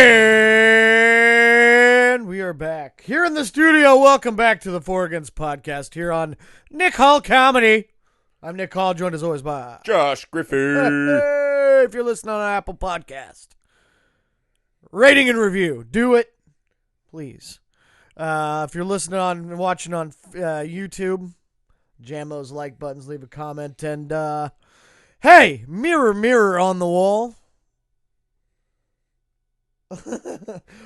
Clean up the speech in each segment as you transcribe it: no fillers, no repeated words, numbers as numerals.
And we are back here in the studio. Welcome back to the For Against podcast here on Nick Hall Comedy. I'm Nick Hall, joined as always by Josh Griffey. Hey, if you're listening on Apple Podcast, rating and review, do it, please. If you're listening on and watching on YouTube, jam those like buttons, leave a comment, and hey, mirror, mirror on the wall.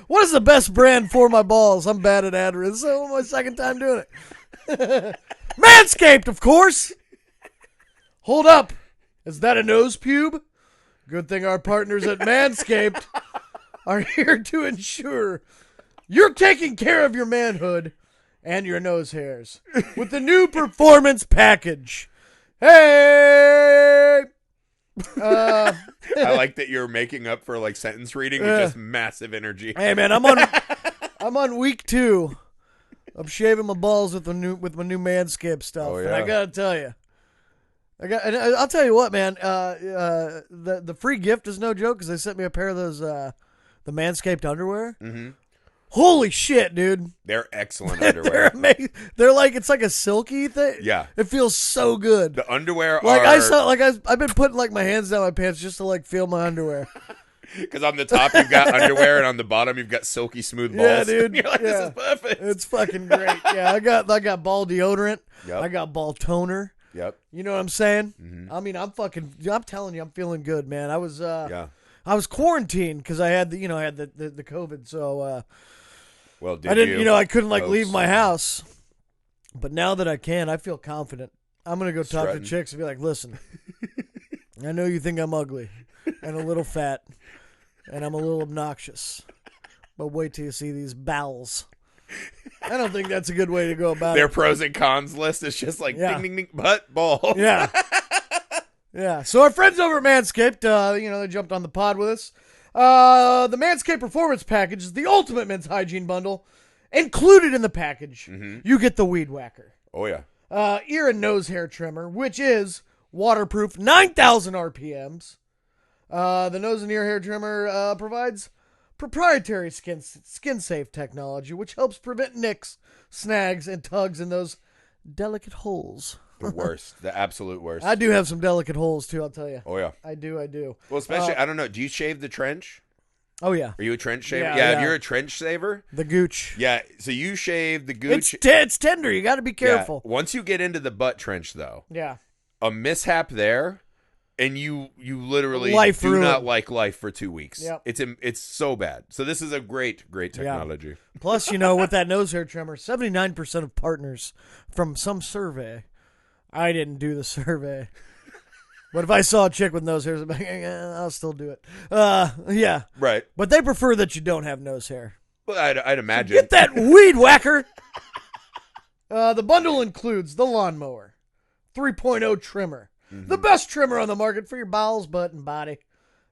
What is the best brand for my balls? I'm bad at ad-reads. This is my second time doing it. Manscaped, of course. Hold up. Is that a nose pube? Good thing our partners at Manscaped are here to ensure you're taking care of your manhood and your nose hairs with the new Performance Package. Hey! I like that you're making up for like sentence reading with just massive energy. Hey man, I'm on week 2 of shaving my balls with my new Manscaped stuff. Oh, yeah. And I gotta tell you, I'll tell you what, man. The free gift is no joke because they sent me a pair of those the Manscaped underwear. Mm-hmm. Holy shit, dude! They're excellent They're underwear. amazing. They're like, it's like a silky thing. Yeah, it feels so good. the underwear Like are I've been putting like my hands down my pants just to like feel my underwear. because on the top you've got underwear and on the bottom you've got silky smooth balls. Yeah, dude. You're like, Yeah. this is perfect. It's fucking great. Yeah, I got ball deodorant. Yep. I got ball toner. Yep. You know what I'm saying? Mm-hmm. I mean, I'm telling you, I'm feeling good, man. I was Yeah. quarantined because I had the COVID, so Well, I didn't, I couldn't like post? leave my house. But now that I can, I feel confident. I'm gonna go talk Strutting. to chicks and be like, listen, I know you think I'm ugly and a little fat and I'm a little obnoxious, but wait till you see these bowels. I don't think that's a good way to go about Their it. pros and cons list is just like Yeah. ding ding ding butt balls. Yeah. Yeah. So our friends over at Manscaped, they jumped on the pod with us. The Manscaped Performance Package is the ultimate men's hygiene bundle. Included in the package, you get the Weed Whacker. Oh yeah. Ear and nose hair trimmer, which is waterproof, 9,000 RPMs. The nose and ear hair trimmer provides proprietary skin-safe technology, which helps prevent nicks, snags, and tugs in those delicate holes. The worst. The absolute worst. I do have some delicate holes, too, I'll tell you. Oh yeah. I do. Well, especially I don't know. Do you shave the trench? Oh, yeah. Are you a trench shaver? Yeah, Yeah, yeah. you're a trench shaver. The gooch. Yeah, so you shave the gooch. It's tender. You got to be careful. Yeah. Once you get into the butt trench, though, Yeah. a mishap there, and you literally Life do ruined. not like life for 2 weeks. Yep. It's so bad. So this is a great technology. Plus, with that nose hair trimmer, 79% of partners from some survey. I didn't do the survey. But if I saw a chick with nose hairs, I'll still do it. Yeah. Right. But they prefer that you don't have nose hair. Well, I'd imagine. Get that Weed Whacker. The bundle includes the lawnmower, 3.0 trimmer, the best trimmer on the market for your bowels, butt, and body.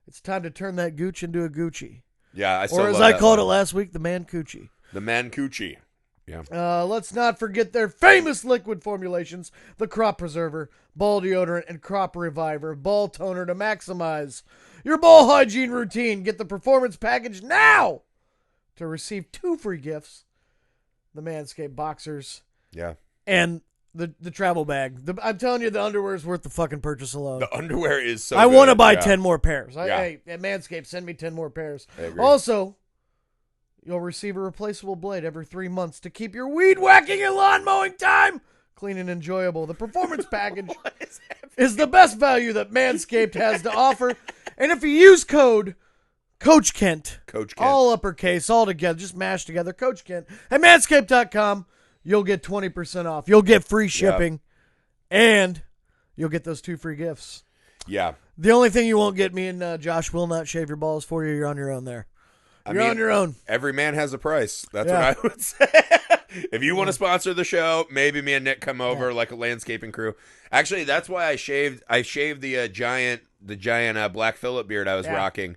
It's time to turn that gooch into a Gucci. Yeah, I still Or as love I that called it line. last week, the man coochie. The man coochie. Yeah. Let's not forget their famous liquid formulations, the Crop Preserver, Ball Deodorant, and Crop Reviver, Ball Toner to maximize your ball hygiene routine. Get the Performance Package now to receive 2 free gifts, the Manscaped Boxers, Yeah. and the travel bag. I'm telling you, the underwear is worth the fucking purchase alone. The underwear is so I good. want to buy Yeah. 10 more pairs. Yeah. Hey, at Manscaped, send me 10 more pairs. I agree. Also, you'll receive a replaceable blade every 3 months to keep your weed whacking and lawn mowing time clean and enjoyable. The Performance Package is the best value that Manscaped has to offer. And if you use code Coach Kent, all uppercase, all together, just mashed together, Coach Kent, at manscaped.com, you'll get 20% off. You'll get free shipping, and you'll get those 2 free gifts. Yeah. The only thing you won't get, me and Josh will not shave your balls for you. You're on your own there. You're on your own. Every man has a price. That's Yeah. what I would say. If you want to sponsor the show, maybe me and Nick come over like a landscaping crew. Actually, that's why I shaved the giant black Phillip beard I was rocking,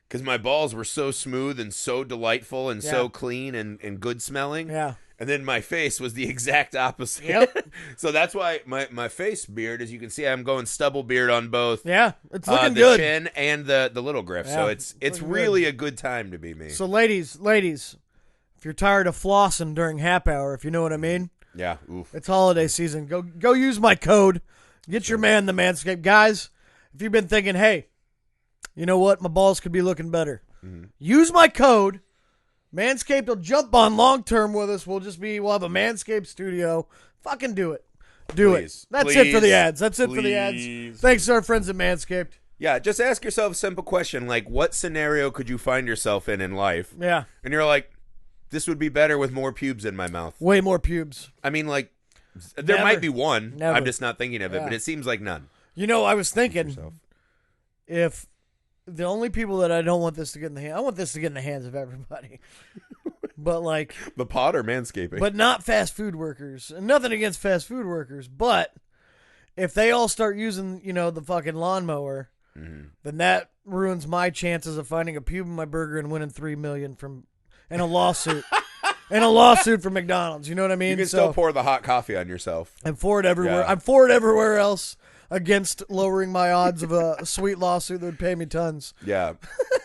because my balls were so smooth and so delightful and so clean and good smelling. Yeah. And then my face was the exact opposite. Yep. So that's why my face beard, as you can see, I'm going stubble beard on both. Yeah, it's looking the good. chin and the little griff. Yeah, So it's really a good time to be me. So ladies, if you're tired of flossing during happy hour, if you know what I mean. Yeah. Oof. It's holiday season. Go use my code. Get your man the Manscape. Guys, if you've been thinking, hey, you know what? My balls could be looking better. Mm-hmm. Use my code. Manscaped will jump on long term with us. We'll have a Manscaped studio. Fucking do it. Please. It. That's Please. it for the ads. That's it for the Please. ads. Thanks to our friends at Manscaped. Yeah, just ask yourself a simple question, like, what scenario could you find yourself in life? Yeah. And you're like, this would be better with more pubes in my mouth. Way more pubes. I mean, like, there might be one. Never. I'm just not thinking of it, but it seems like none. You know, I was thinking, if the only people that I don't want this to get in the hand, I want this to get in the hands of everybody. But like the pod or manscaping, but not fast food workers. And nothing against fast food workers, but if they all start using, the fucking lawnmower, then that ruins my chances of finding a pube in my burger and winning $3 million in a lawsuit. And a lawsuit from McDonald's. You know what I mean? You can still pour the hot coffee on yourself. I'm for it everywhere. Yeah. I'm for it everywhere else against lowering my odds of a sweet lawsuit that would pay me tons. Yeah.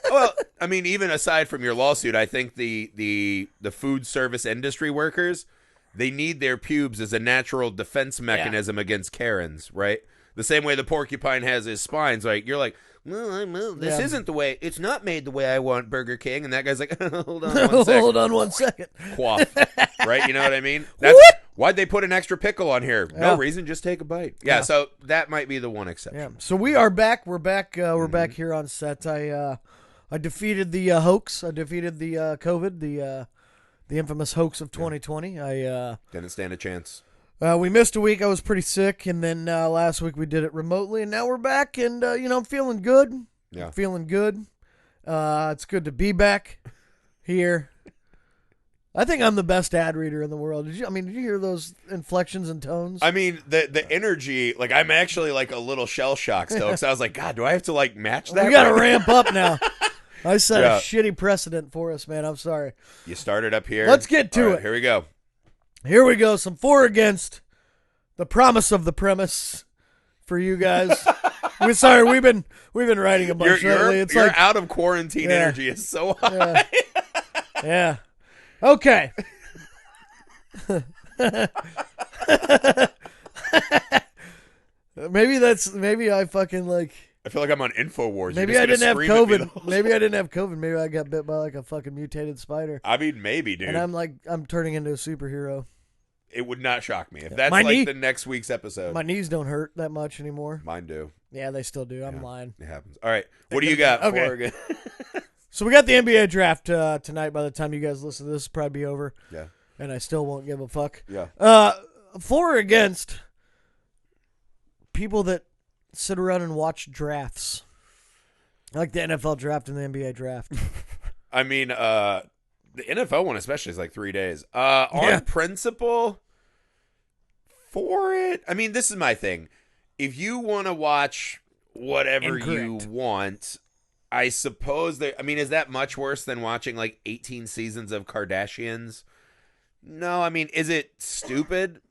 Well, I mean, even aside from your lawsuit, I think the food service industry workers, they need their pubes as a natural defense mechanism against Karens, right? The same way the porcupine has his spines. Like, you're like, well, this isn't the way, it's not made the way I want Burger King. And that guy's like, hold on 1 second. Hold on 1 second. Quaff. Right? You know what I mean? Why'd they put an extra pickle on here? No reason, just take a bite. Yeah, so that might be the one exception. Yeah. So we are back. We're back. We're back here on set. I defeated the hoax. I defeated the COVID, the infamous hoax of 2020. Didn't stand a chance. We missed a week. I was pretty sick, and then last week we did it remotely, and now we're back, and I'm feeling good. Yeah. I'm feeling good. It's good to be back here. I think I'm the best ad reader in the world. Did you hear those inflections and tones? I mean, the energy, like, I'm actually like a little shell shocked still, because I was like, God, do I have to like match that? We got to ramp up now. I set a shitty precedent for us, man. I'm sorry. You started up here. Let's get to it. Here we go. Here we go. Some for against the promise of the premise for you guys. We're sorry. We've been writing a bunch lately. It's your like out of quarantine energy is so high. Yeah. Okay. Maybe I fucking like. I feel like I'm on InfoWars. Maybe I didn't have COVID. Maybe I didn't have COVID. Maybe I got bit by like a fucking mutated spider. I mean, maybe, dude. And I'm turning into a superhero. It would not shock me if that's the next week's episode. My knees don't hurt that much anymore. Mine do. Yeah, they still do. I'm lying. It happens. All right. What do you got for again? So we got the NBA draft tonight. By the time you guys listen to this, it'll probably be over. Yeah. And I still won't give a fuck. Yeah. For or against people that sit around and watch drafts. Like the NFL draft and the NBA draft. I mean, the NFL one especially is like 3 days. On principle, for it. I mean, this is my thing. If you want to watch whatever you want, I suppose is that much worse than watching like 18 seasons of Kardashians? No, I mean, is it stupid?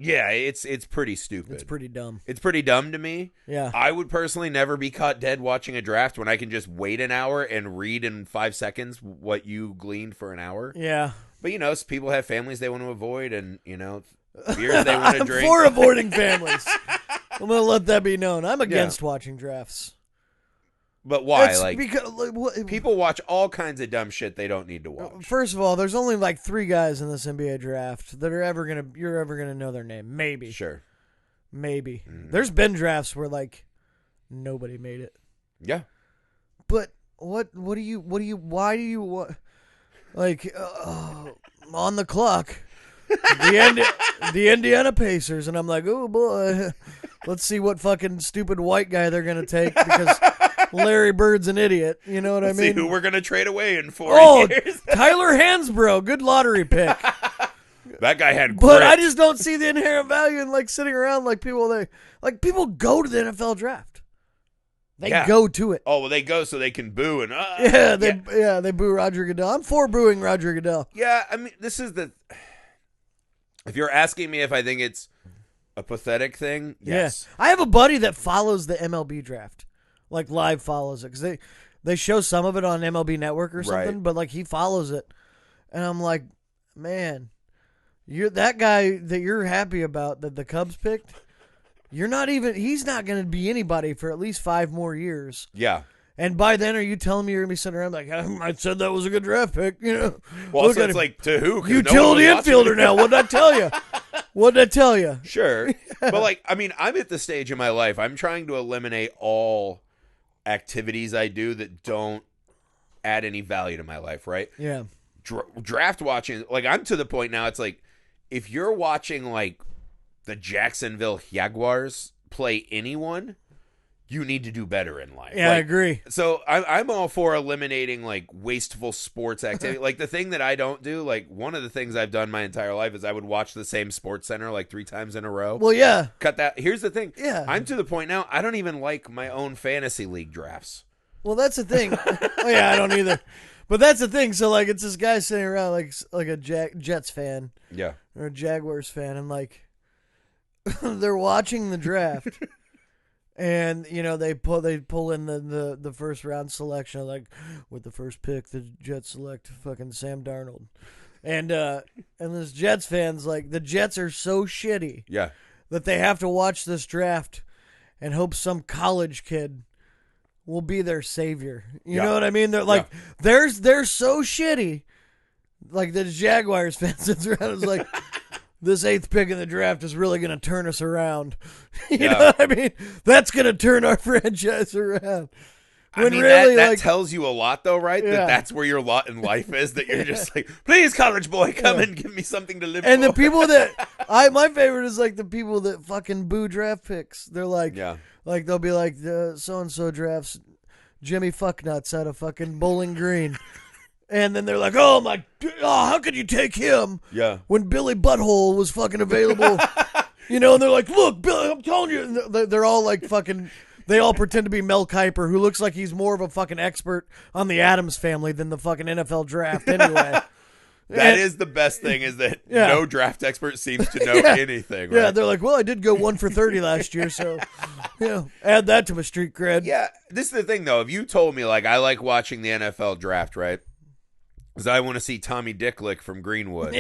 Yeah, it's pretty stupid. It's pretty dumb. It's pretty dumb to me. Yeah. I would personally never be caught dead watching a draft when I can just wait an hour and read in 5 seconds what you gleaned for an hour. Yeah. But, people have families they want to avoid and, beers they want to drink. I'm for avoiding families. I'm going to let that be known. I'm against watching drafts. But why? Because people watch all kinds of dumb shit they don't need to watch. First of all, there's only like 3 guys in this NBA draft that you're ever gonna know their name. Maybe. Sure. Maybe. There's been drafts where like nobody made it. Yeah. But why do you like on the clock? The Indiana Pacers, and I'm like, oh boy, let's see what fucking stupid white guy they're gonna take because Larry Bird's an idiot. You know what I mean? See who we're gonna trade away in 4 years. Tyler Hansbrough, good lottery pick. That guy had grit. But I just don't see the inherent value in like sitting around like people go to the NFL draft. They go to it. Oh well, they go so they can boo and they boo Roger Goodell. I'm for booing Roger Goodell. Yeah, I mean this is the. If you're asking me if I think it's a pathetic thing, yes. Yeah. I have a buddy that follows the MLB draft, like live follows it, because they show some of it on MLB Network or something, Right. but like he follows it, and I'm like, man, you're that guy that you're happy about that the Cubs picked. He's not going to be anybody for at least 5 more years. Yeah. And by then, are you telling me you're going to be sitting around like, I said that was a good draft pick, you know? Well, also it's like, to who? 'Cause Utility no one was infielder watching. now. What did I tell you? What did I tell you? Sure. But, like, I mean, I'm at the stage in my life, I'm trying to eliminate all activities I do that don't add any value to my life, right? Yeah. Draft watching, like, I'm to the point now, it's like, if you're watching, like, the Jacksonville Jaguars play anyone, you need to do better in life. Yeah, like, I agree. So I'm all for eliminating like wasteful sports activity. Like the thing that I don't do, like one of the things I've done my entire life is I would watch the same Sports Center like 3 times in a row. Well, yeah. Cut that. Here's the thing. Yeah. I'm to the point now, I don't even like my own fantasy league drafts. Well, that's the thing. Oh, yeah, I don't either. But that's the thing. So, like, it's this guy sitting around like a Jets fan. Yeah. Or a Jaguars fan. And, like, they're watching the draft. And, you know, they pull in the first round selection, like, with the first pick, the Jets select fucking Sam Darnold. And this Jets fan's like, the Jets are so shitty Yeah. that they have to watch this draft and hope some college kid will be their savior. You know what I mean? They're like, they're so shitty. Like, the Jaguars fan sits around and is like, this 8th pick in the draft is really going to turn us around. You know what I mean? That's going to turn our franchise around. When I mean, really, that tells you a lot, though, right? Yeah. That's where your lot in life is, that you're just like, please, college boy, come and give me something to live and for. the people that, my favorite is like the people that fucking boo draft picks. They're like, like they'll be like, so-and-so drafts Jimmy Fucknuts out of fucking Bowling Green. And then they're like, oh, how could you take him? Yeah. When Billy Butthole was fucking available. You know, and they're like, look, Billy, I'm telling you. They're all like fucking, they all pretend to be Mel Kiper, who looks like he's more of a fucking expert on the Addams Family than the fucking NFL draft anyway. That is the best thing, is that no draft expert seems to know anything. Right? Yeah, they're like, well, I did go 1 for 30 last year, so, add that to my street cred. Yeah, this is the thing, though. If you told me, like, I like watching the NFL draft, right? Because I want to see Tommy Dicklick from Greenwood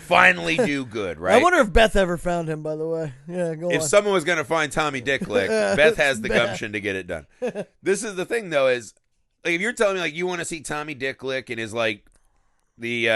finally do good, right? I wonder if Beth ever found him, by the way. Yeah, go on. If someone was going to find Tommy Dicklick, Beth has the gumption to get it done. This is the thing, though, is like, if you're telling me, like, you want to see Tommy Dicklick in his, like, the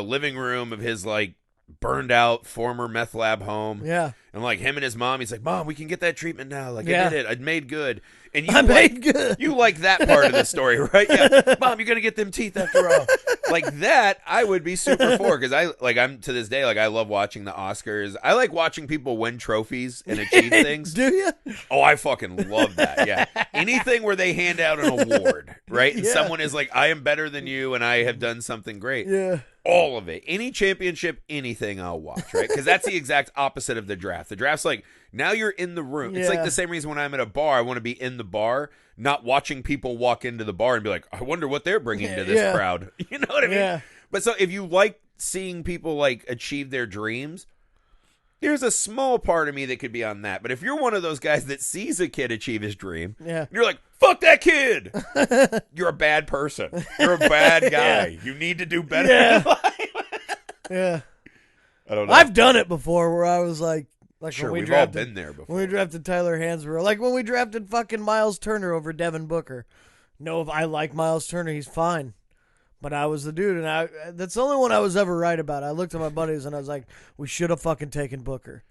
living room of his, like, burned out former meth lab home. Yeah. And like him and his mom, he's like, Mom, we can get that treatment now. Like, I did it. I'd made good. And you made good. You like that part of the story, right? Yeah. Mom, you're going to get them teeth after all. Like that, I would be super for, because I'm to this day, like, I love watching the Oscars. I like watching people win trophies and achieve things. Do you? Oh, I fucking love that. Yeah. Anything where they hand out an award, right? And someone is like, I am better than you and I have done something great. Yeah. All of it. Any championship, anything I'll watch, right? Because that's the exact opposite of the draft. The draft's like, now you're in the room. It's like the same reason when I'm at a bar, I want to be in the bar, not watching people walk into the bar and be like, I wonder what they're bringing to this crowd. You know what I mean? Yeah. But so if you like seeing people like achieve their dreams, there's a small part of me that could be on that. But if you're one of those guys that sees a kid achieve his dream, and you're like, fuck that kid, you're a bad person. You're a bad guy. You need to do better in life. I don't know. I've done it before where I was like sure, when we we've drafted, all been there before. When we drafted Tyler Hansbrough, like when we drafted fucking Miles Turner over Devin Booker. No, if I like Miles Turner, he's fine. But I was the dude, and that's the only one I was ever right about. I looked at my buddies, and I was like, we should have fucking taken Booker.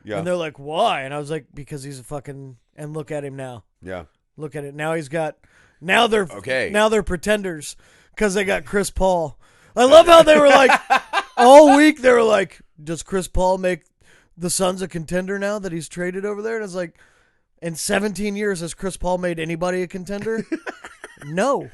Yeah. And they're like, why? And I was like, because he's a fucking, and look at him now. Yeah. Look at it. Now they're pretenders because they got Chris Paul. I love how they were like, all week they were like, does Chris Paul make the Suns a contender now that he's traded over there? And it's like, in 17 years, has Chris Paul made anybody a contender? No.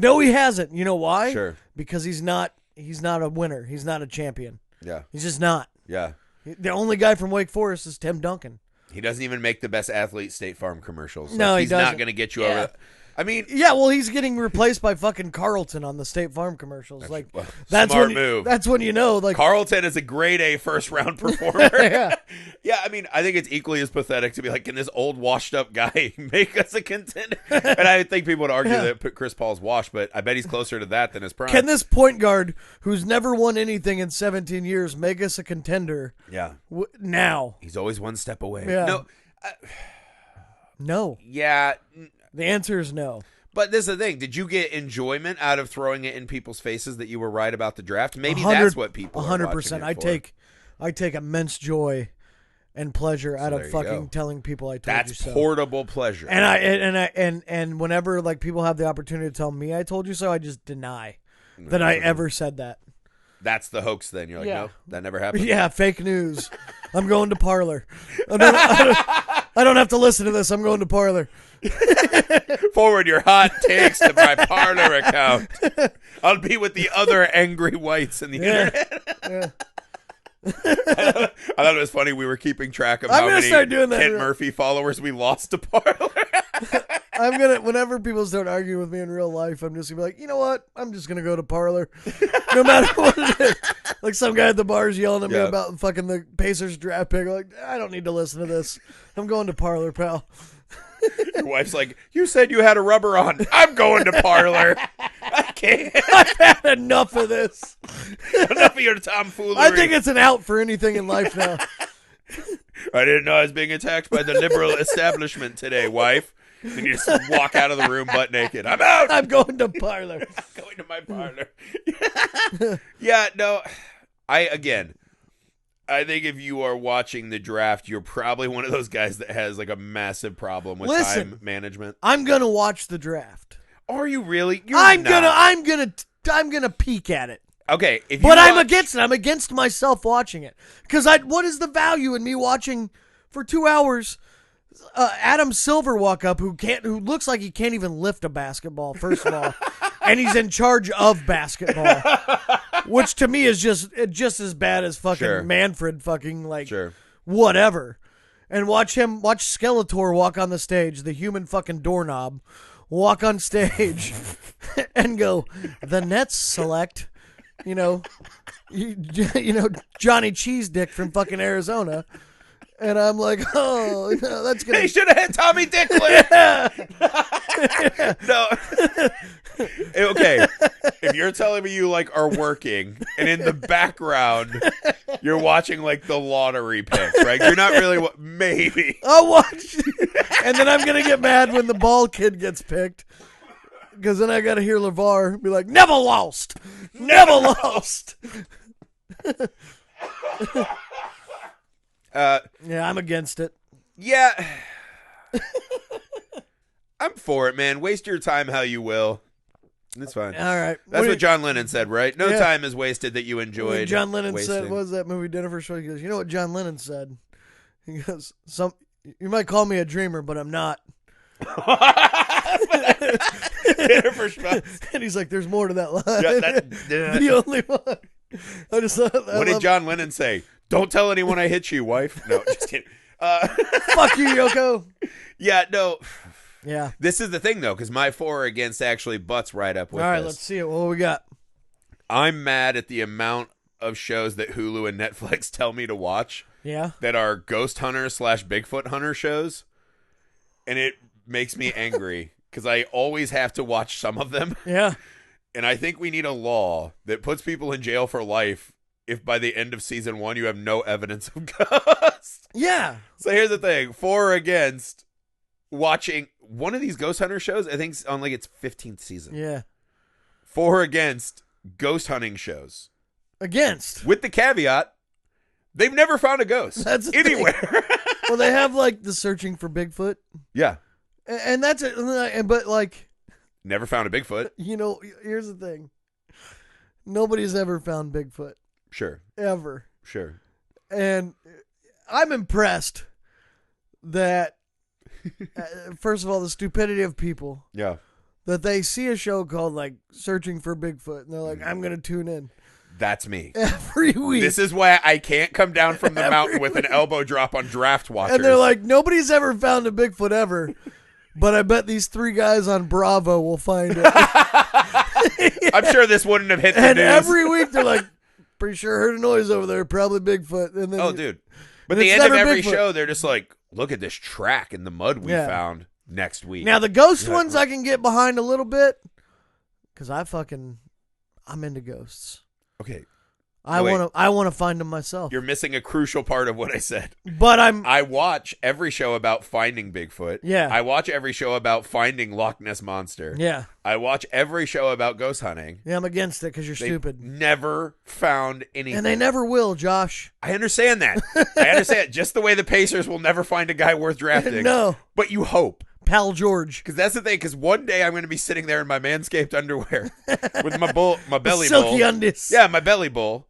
No, he hasn't. You know why? Sure. Because he's not a winner. He's not a champion. Yeah. He's just not. Yeah. The only guy from Wake Forest is Tim Duncan. He doesn't even make the best athlete State Farm commercials. No, he's he doesn't. Not going to get you over. I mean, yeah, well, he's getting replaced by fucking Carlton on the State Farm commercials. Like, smart when move. That's when you know, like, Carlton is a grade A first round performer. yeah. Yeah, I mean, I think it's equally as pathetic to be like, can this old washed up guy make us a contender? And I think people would argue that Chris Paul's washed, but I bet he's closer to that than his prime. Can this point guard who's never won anything in 17 years make us a contender? Yeah. Now. He's always one step away. Yeah. No. Yeah. The answer is no. But this is the thing. Did you get enjoyment out of throwing it in people's faces that you were right about the draft? Maybe that's what people 100%. I take immense joy and pleasure out of fucking telling people I told you so. That's portable pleasure. And whenever like people have the opportunity to tell me I told you so, I just deny that I ever said that. That's the hoax then. You're like, no, that never happened. Yeah, fake news. I'm going to Parler. I don't have to listen to this. I'm going to Parler. Forward your hot takes to my Parler account. I'll be with the other angry whites in the internet. Yeah. I thought it was funny we were keeping track of how many Kent Murphy followers we lost to Parler. Whenever people start arguing with me in real life, I'm just gonna be like, you know what? I'm just gonna go to Parler, no matter what it is. Like some guy at the bar is yelling at me about fucking the Pacers draft pick. Like, I don't need to listen to this. I'm going to Parler, pal. Your wife's like, you said you had a rubber on. I'm going to Parler. I can't. I've had enough of this. Enough of your tomfoolery. I think it's an out for anything in life now. I didn't know I was being attacked by the liberal establishment today, wife. And you just walk out of the room butt naked. I'm out. I'm going to Parler. I'm going to my Parler. Yeah, no. I think if you are watching the draft, you're probably one of those guys that has like a massive problem with time management. I'm gonna watch the draft. Are you really? I'm gonna peek at it. Okay, I'm against it. I'm against myself watching it because what is the value in me watching for 2 hours? Adam Silver walk up who looks like he can't even lift a basketball. First of all, and he's in charge of basketball. Which to me is just as bad as fucking Manfred fucking like whatever. And watch Skeletor walk on the stage, the human fucking doorknob, walk on stage and go, the Nets select, you know Johnny Cheese Dick from fucking Arizona. And I'm like, oh, no, that's gonna. He should have had Tommy Dicklin. Yeah. No. Okay, if you're telling me you like are working and in the background you're watching like the lottery picks, right? You're not really maybe. I'll watch, and then I'm gonna get mad when the ball kid gets picked, because then I gotta hear LeVar be like, "Never lost, never lost." Yeah, I'm against it. Yeah. I'm for it, man. Waste your time how you will. It's fine. All right. That's what John Lennon said, right? No time is wasted that you enjoyed. John Lennon said, what was that movie, Dinner for Schmucks? He goes, you know what John Lennon said? He goes, you might call me a dreamer, but I'm not. Dinner for Schmucks. And he's like, there's more to that line. The only one. I just thought what did John Lennon say? Don't tell anyone I hit you, wife. No, just kidding. Fuck you, Yoko. Yeah, no. Yeah. This is the thing, though, because my for or against actually butts right up with this. All right, let's see it. What we got? I'm mad at the amount of shows that Hulu and Netflix tell me to watch. Yeah. That are ghost hunter / Bigfoot hunter shows. And it makes me angry because I always have to watch some of them. Yeah. And I think we need a law that puts people in jail for life if by the end of season 1 you have no evidence of ghosts. Yeah. So here's the thing. For or against watching one of these ghost hunter shows, I think on like its 15th season. Yeah. For or against ghost hunting shows. Against. With the caveat, they've never found a ghost anywhere. Well, they have like the searching for Bigfoot. Yeah. And that's it. But like. Never found a Bigfoot. You know, here's the thing. Nobody's ever found Bigfoot. Sure. Ever. Sure. And I'm impressed that, first of all, the stupidity of people. Yeah. That they see a show called, like, Searching for Bigfoot, and they're like, I'm going to tune in. That's me. Every week. This is why I can't come down from the mountain with an elbow drop on Draft Watchers. And they're like, nobody's ever found a Bigfoot ever. But I bet these 3 guys on Bravo will find it. I'm sure this wouldn't have hit the And news. every week they're like, pretty sure I heard a noise over there, probably Bigfoot. And then Dude. But and at the it's end of never every Bigfoot. show, they're just like, look at this track in the mud we found next week. Now the ghost ones I can get behind a little bit because I'm into ghosts. Okay. I want to find them myself. You're missing a crucial part of what I said. But I watch every show about finding Bigfoot. Yeah. I watch every show about finding Loch Ness Monster. Yeah. I watch every show about ghost hunting. Yeah, I'm against it because you're They've stupid. never found anything. And they never will, Josh. I understand that. I understand. Just the way the Pacers will never find a guy worth drafting. No. But you hope. Pal George. Because that's the thing. Because one day I'm going to be sitting there in my Manscaped underwear with my belly Silky bowl. undies. Yeah, my belly bowl.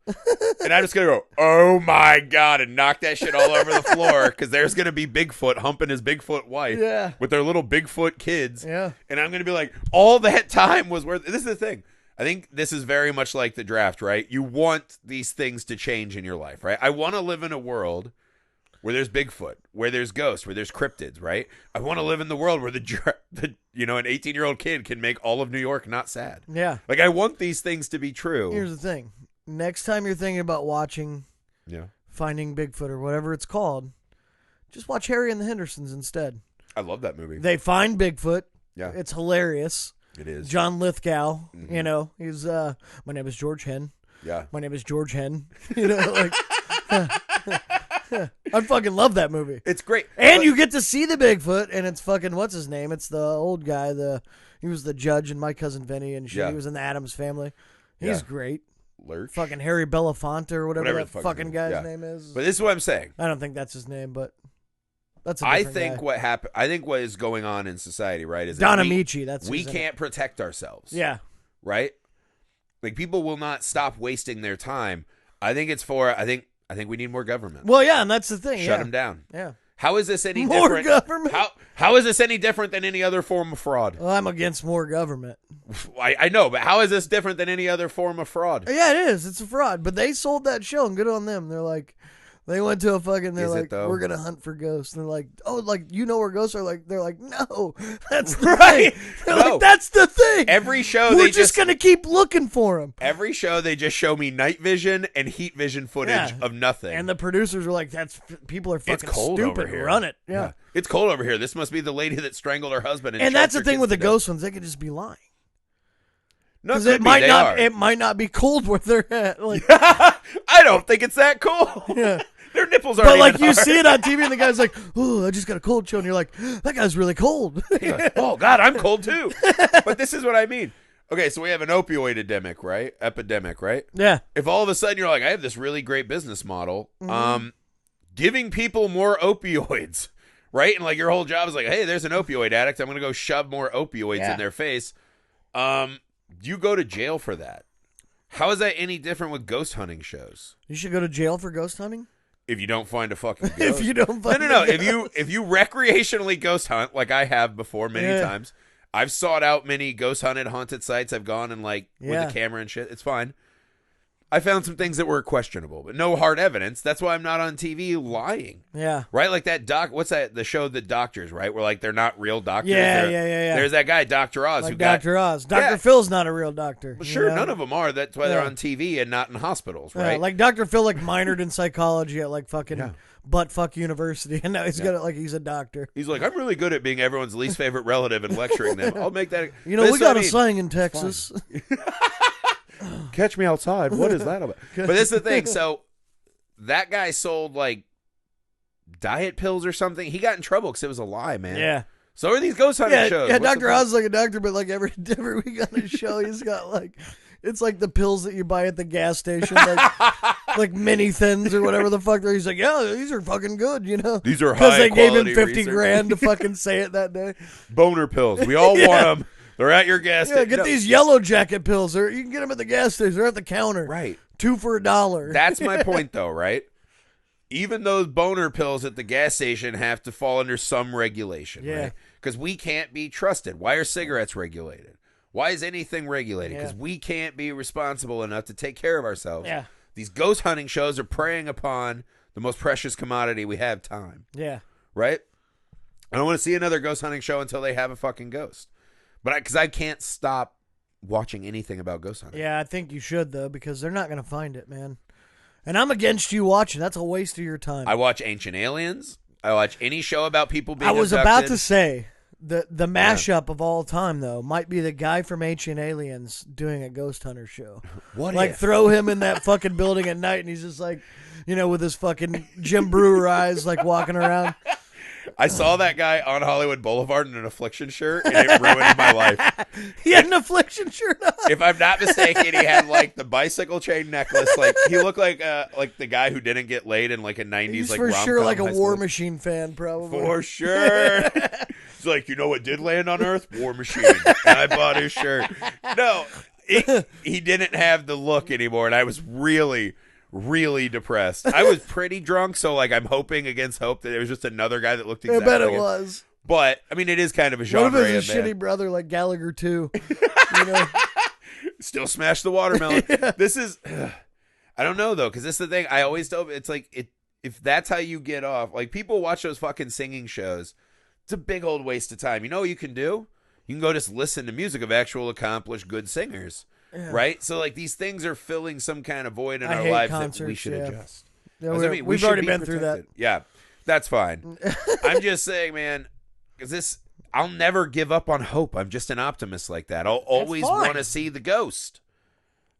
And I'm just going to go, oh my God, and knock that shit all over the floor. Because there's going to be Bigfoot humping his Bigfoot wife with their little Bigfoot kids. Yeah. And I'm going to be like, all that time was worth it. This is the thing. I think this is very much like the draft, right? You want these things to change in your life, right? I want to live in a world where there's Bigfoot, where there's ghosts, where there's cryptids, right? I want to live in the world where an 18-year-old kid can make all of New York not sad. Yeah. Like, I want these things to be true. Here's the thing. Next time you're thinking about watching Finding Bigfoot or whatever it's called, just watch Harry and the Hendersons instead. I love that movie. They find Bigfoot. Yeah. It's hilarious. It is. John Lithgow, you know, he's, my name is George Hen. Yeah. My name is George Hen. You know, like, I fucking love that movie. It's great. And you get to see the Bigfoot, and it's fucking, what's his name? It's the old guy, he was the judge in My Cousin Vinny, and shit. He was in the Addams Family. He's great. Lurch. Fucking Harry Belafonte or whatever that the fucking guy's name is. But this is what I'm saying. I don't think that's his name, but that's a I different think guy. what happened. I think what is going on in society, right, is Don that Amici. That's we who's in can't protect ourselves. it. Yeah. Right. Like, people will not stop wasting their time. I think it's for. I think we need more government. Well, yeah, and that's the thing. Shut them down. Yeah. How is this any More different? government. How is this any different than any other form of fraud? Well, I'm against more government. I know, but how is this different than any other form of fraud? Yeah, it is. It's a fraud. But they sold that show, and good on them. They're like, they went to a fucking, they're Is it, like, though? we're going to hunt for ghosts. And they're like, oh, like, you know where ghosts are? Like, they're like, no, that's the Right. thing. They're No. like, that's the thing. Every show We're they just going to keep looking for them. Every show they just show me night vision and heat vision footage of nothing. And the producers were like, people are fucking It's cold stupid. over here. Run it. Yeah. It's cold over here. This must be the lady that strangled her husband. And that's the choked her thing with kids the to death. ghost ones. They could just be lying. No, Because it it might not. They are. It might not be cold where they're at. Like, I don't think it's that cool. yeah. Their nipples aren't But like even you hard. see it on TV, and the guy's like, "Oh, I just got a cold chill," and you're like, "That guy's really cold." Oh God, I'm cold too. But this is what I mean. Okay, so we have an opioid epidemic, right? Yeah. If all of a sudden you're like, I have this really great business model, giving people more opioids, right? And like your whole job is like, hey, there's an opioid addict. I'm going to go shove more opioids in their face. You go to jail for that. How is that any different with ghost hunting shows? You should go to jail for ghost hunting. If you don't find a fucking ghost. If you don't find No. If you recreationally ghost hunt, like I have before many times, I've sought out many ghost haunted sites. I've gone and with a camera and shit. It's fine. I found some things that were questionable, but no hard evidence. That's why I'm not on TV lying. Yeah. Right? Like that what's that? The show The Doctors, right? Where like they're not real doctors. Yeah. There's that guy, Dr. Oz, Like who Dr. Oz. Dr. Phil's not a real doctor. Well, sure, you know? none of them are. That's why they're on TV and not in hospitals, Yeah, right? like Dr. Phil, like minored in psychology at like fucking buttfuck university, and now he's got it like he's a doctor. He's like, I'm really good at being everyone's least favorite relative and lecturing them. I'll make that. You know, we got a saying in Texas. Catch me outside. What is that about? But this is the thing. So that guy sold like diet pills or something. He got in trouble because it was a lie, man. Yeah. So are these ghost hunting shows? Yeah, What's Dr. Oz is like a doctor, but like every week on his show, he's got like, it's like the pills that you buy at the gas station, like mini thins or whatever the fuck. He's like, yeah, these are fucking good, you know? These are because high they gave him quality 50 research. grand to fucking say it that day. Boner pills. We all want them. They're at your gas Yeah, station. get these yellow jacket pills. Or you can get them at the gas station. They're at the counter. Right. 2 for $1. That's my point, though, right? Even those boner pills at the gas station have to fall under some regulation, right? Because we can't be trusted. Why are cigarettes regulated? Why is anything regulated? Because we can't be responsible enough to take care of ourselves. Yeah. These ghost hunting shows are preying upon the most precious commodity we have, time. Yeah. Right? I don't want to see another ghost hunting show until they have a fucking ghost. But because I can't stop watching anything about ghost hunting. Yeah, I think you should, though, because they're not going to find it, man. And I'm against you watching. That's a waste of your time. I watch Ancient Aliens. I watch any show about people being I was abducted. about to say, the mashup of all time, though, might be the guy from Ancient Aliens doing a ghost hunter show. What like, if? throw him in that fucking building at night, and he's just like, with his fucking Jim Brewer eyes, like, walking around. I saw that guy on Hollywood Boulevard in an Affliction shirt, and it ruined my life. He had an Affliction shirt on. If I'm not mistaken, he had like the bicycle chain necklace. Like he looked like the guy who didn't get laid in like a '90s He's like for rom-com sure like a high War school. Machine fan, probably. For sure. It's like, you know what did land on Earth? War Machine. And I bought his shirt. No, he didn't have the look anymore, and I was really, really depressed. I was pretty drunk, so like I'm hoping against hope that it was just another guy that looked exactly I bet it like was. But I mean, it is kind of a genre. What if it's his shitty brother like Gallagher too? Still smash the watermelon. Yeah. This is, I don't know though, because this is the thing. I always tell, it's like if that's how you get off. Like people watch those fucking singing shows. It's a big old waste of time. You know what you can do? You can go just listen to music of actual accomplished good singers. Yeah. Right? So like these things are filling some kind of void in our lives that we should adjust. Yeah, we've already been through that. Yeah, that's fine. I'm just saying, man, because I'll never give up on hope. I'm just an optimist like that. I'll always want to see the ghost.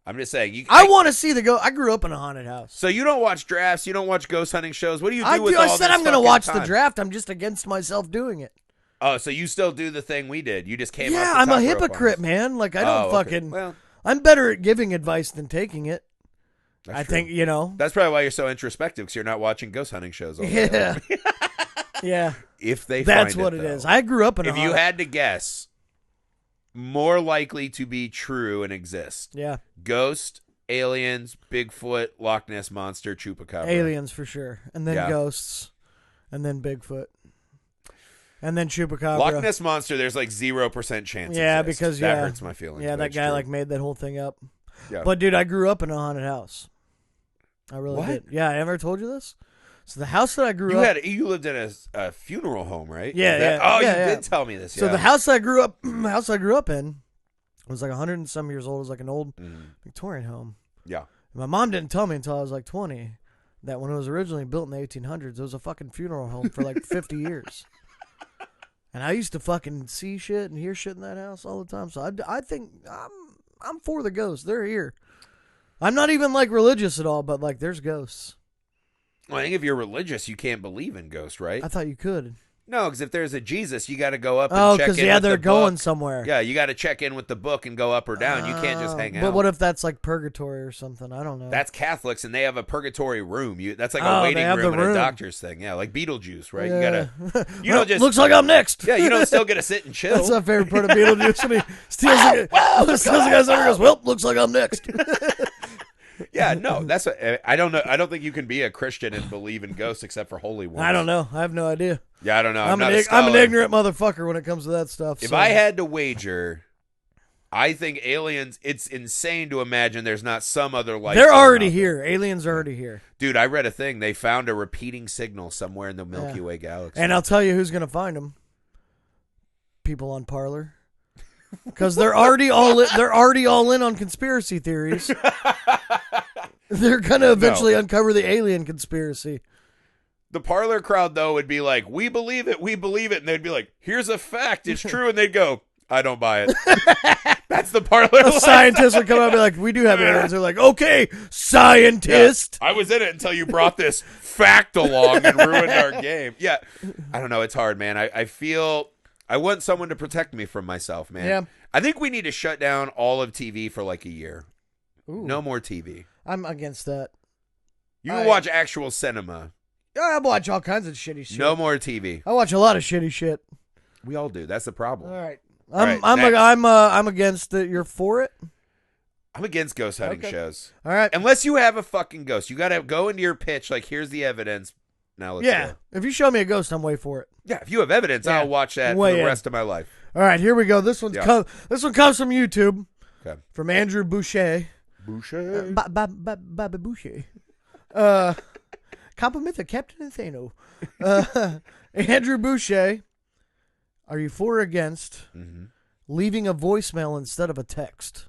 I'm just saying. I want to see the ghost. I grew up in a haunted house. So you don't watch drafts. You don't watch ghost hunting shows. What do you do with all this? I said I'm going to watch time? The draft. I'm just against myself doing it. Oh, so you still do the thing we did. You just came Yeah, off the I'm top a rope hypocrite, man. Like, I don't okay. fucking... Well, I'm better at giving advice than taking it. I think, That's probably why you're so introspective, because you're not watching ghost hunting shows all the time. Yeah. If they That's find what it is. I grew up in a If you had to guess, more likely to be true and exist. Yeah. Ghost, aliens, Bigfoot, Loch Ness Monster, Chupacabra. Aliens for sure. And then ghosts. And then Bigfoot. And then Chupacabra. Loch Ness Monster, there's like 0% chance. Yeah, because that hurts my feelings. Yeah, that guy like made that whole thing up. Yeah. But dude, I grew up in a haunted house. I really did. Yeah, I ever told you this? So the house that I grew up... You lived in a funeral home, right? Yeah, Oh, you did tell me this. So the house I grew up in was like 100 and some years old. It was like an old Victorian home. Yeah. And my mom didn't tell me until I was like 20 that when it was originally built in the 1800s, it was a fucking funeral home for like 50 years. And I used to fucking see shit and hear shit in that house all the time. So I think I'm for the ghosts. They're here. I'm not even like religious at all, but like there's ghosts. Well, I think if you're religious, you can't believe in ghosts, right? I thought you could. No, because if there's a Jesus, you got to go up and check in with the book. Oh, because they're going somewhere. Yeah, you got to check in with the book and go up or down. You can't just hang out. But what if that's like purgatory or something? I don't know. That's Catholics, and they have a purgatory room. That's like a waiting room in a doctor's thing. Yeah, like Beetlejuice, right? Yeah. You gotta. You don't just. Looks like I'm next. Yeah, you don't still get to sit and chill. That's my favorite part of Beetlejuice. When he steals the guy's under, goes, well, looks like I'm next. Yeah, no, that's I don't know. I don't think you can be a Christian and believe in ghosts except for holy ones. I don't know. I have no idea. Yeah, I don't know. I'm an ignorant motherfucker when it comes to that stuff. If I had to wager, I think aliens. It's insane to imagine there's not some other life. They're already here. Aliens are already here. Dude, I read a thing. They found a repeating signal somewhere in the Milky Way galaxy. And I'll tell you who's gonna find them. People on Parler. Because they're already all in on conspiracy theories. They're gonna eventually uncover the alien conspiracy. The Parler crowd though would be like, "We believe it, and they'd be like, "Here's a fact, it's true," and they'd go, "I don't buy it." That's the Parler. Scientists would come out and be like, "We do have aliens." They're like, "Okay, scientist." Yeah, I was in it until you brought this fact along and ruined our game. Yeah, I don't know. It's hard, man. I feel. I want someone to protect me from myself, man. Yeah. I think we need to shut down all of TV for like a year. Ooh. No more TV. I'm against that. You can watch actual cinema. I watch all kinds of shitty shit. No more TV. I watch a lot of shitty shit. We all do. That's the problem. All right. I'm against it. You're for it? I'm against ghost hunting shows. All right. Unless you have a fucking ghost. You got to go into your pitch like, here's the evidence. Now let's go. If you show me a ghost, I'm way for it. Yeah, if you have evidence, I'll watch that for the rest of my life. All right, here we go. This one comes from YouTube. Okay. From Andrew Boucher. Boucher. Bobby Boucher. Compliment the Captain Atheno. Andrew Boucher Are you for or against leaving a voicemail instead of a text?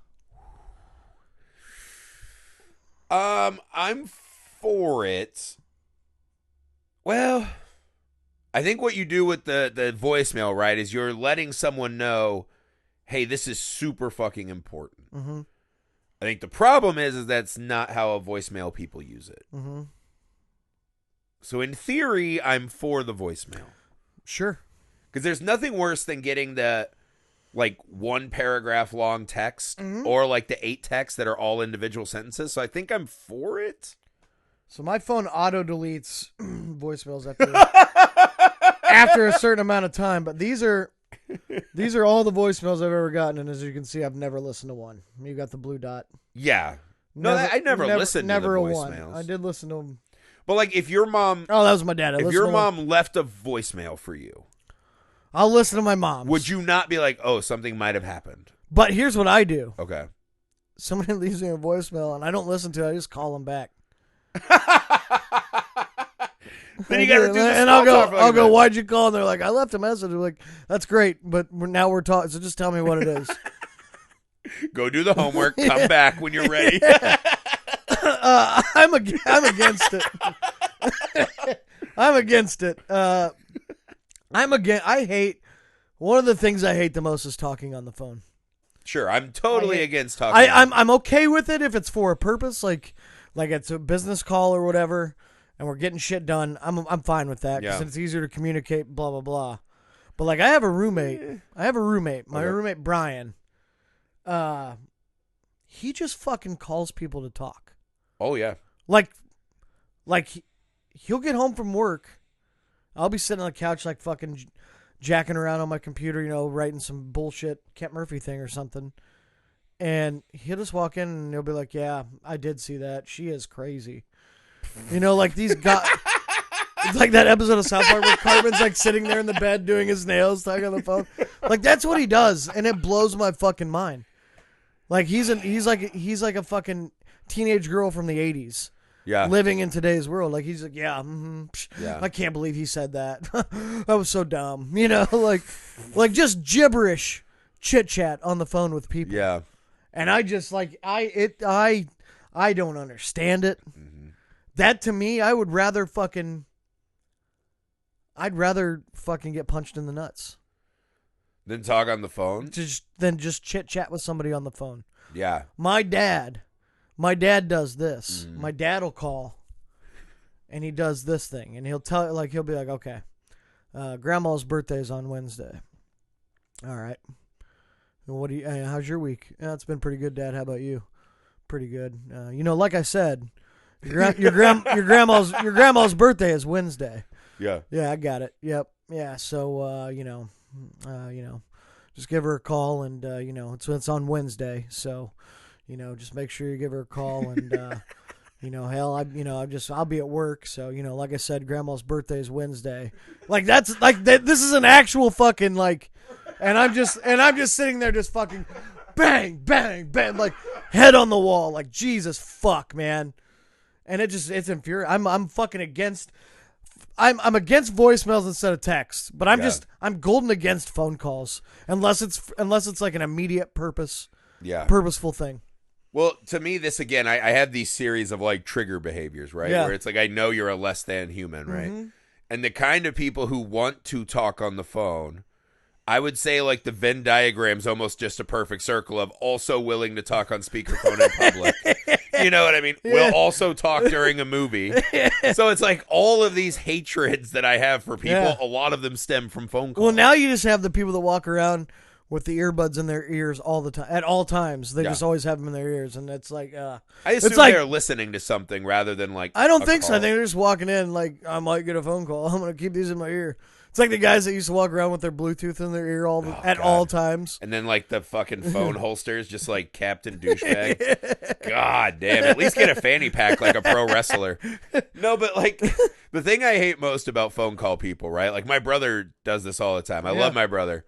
I'm for it. Well, I think what you do with the voicemail, right, is you're letting someone know, hey, this is super fucking important. Mm-hmm. I think the problem is that's not how a voicemail people use it. Mm-hmm. So in theory, I'm for the voicemail. Sure. Because there's nothing worse than getting the, like, 1 paragraph long text or, like, the 8 texts that are all individual sentences. So I think I'm for it. So my phone auto-deletes voicemails after a certain amount of time. But these are all the voicemails I've ever gotten. And as you can see, I've never listened to one. You got the blue dot. Yeah. I never listened to the voicemails. One. I did listen to them. But, like, if your mom... Oh, that was my dad. If your mom left a voicemail for you... I'll listen to my mom's. Would you not be like, oh, something might have happened? But here's what I do. Okay. Somebody leaves me a voicemail, and I don't listen to it. I just call them back. Then you got to do this. And I'll go, why'd you call? And they're like, I left a message. I'm like, that's great, but now we're talking, so just tell me what it is. Go do the homework. Come back when you're ready. I'm against it. I'm against it. One of the things I hate the most is talking on the phone. Sure, I'm totally against talking. I'm okay with it if it's for a purpose, like it's a business call or whatever, and we're getting shit done. I'm fine with that because it's easier to communicate. Blah blah blah. But like, I have a roommate. My roommate Brian. He just fucking calls people to talk. Oh yeah. Like he'll get home from work. I'll be sitting on the couch like fucking jacking around on my computer, writing some bullshit Kent Murphy thing or something. And he'll just walk in and he'll be like, yeah, I did see that. She is crazy. Like these guys. It's like that episode of South Park where Cartman's like sitting there in the bed doing his nails, talking on the phone. Like that's what he does, and it blows my fucking mind. Like he's like a fucking teenage girl from the 80s. Yeah. Living in today's world. Like he's like, yeah, I can't believe he said that. That was so dumb. Like just gibberish chit chat on the phone with people. Yeah. And I just I don't understand it. Mm-hmm. That to me, I'd rather fucking get punched in the nuts. Then talk on the phone? Than just chit chat with somebody on the phone. Yeah. My dad does this. My dad will call, and he does this thing, and he'll be like, okay, Grandma's birthday is on Wednesday. All right. How's your week? Yeah, it's been pretty good, Dad. How about you? Pretty good. Like I said, your grandma's birthday is Wednesday. Yeah. Yeah, I got it. Yep. Yeah. So just give her a call, and it's on Wednesday, so. Just make sure you give her a call, and hell, I'll be at work, so like I said, Grandma's birthday is Wednesday. Like that's like this is an actual fucking like, and I'm just sitting there just fucking bang bang bang like head on the wall like Jesus fuck man, and it's infuriating. I'm fucking against. I'm against voicemails instead of text, but I'm golden against phone calls unless it's like an immediate purposeful thing. Well, to me, this again, I have these series of like trigger behaviors, right? Yeah. Where it's like, I know you're a less than human, right? Mm-hmm. And the kind of people who want to talk on the phone, I would say like the Venn diagram's almost just a perfect circle of also willing to talk on speakerphone in public. You know what I mean? Yeah. We'll also talk during a movie. So it's like all of these hatreds that I have for people, a lot of them stem from phone calls. Well, now you just have the people that walk around with the earbuds in their ears all the time, at all times. They just always have them in their ears, and it's like, I assume they're listening to something rather than like. I don't think so. I think they're just walking in like, I might get a phone call. I'm gonna keep these in my ear. It's like the guys that used to walk around with their Bluetooth in their ear all times, and then like the fucking phone holsters, just like Captain Douchebag. God damn! At least get a fanny pack like a pro wrestler. No, but like the thing I hate most about phone call people, right? Like my brother does this all the time. I love my brother.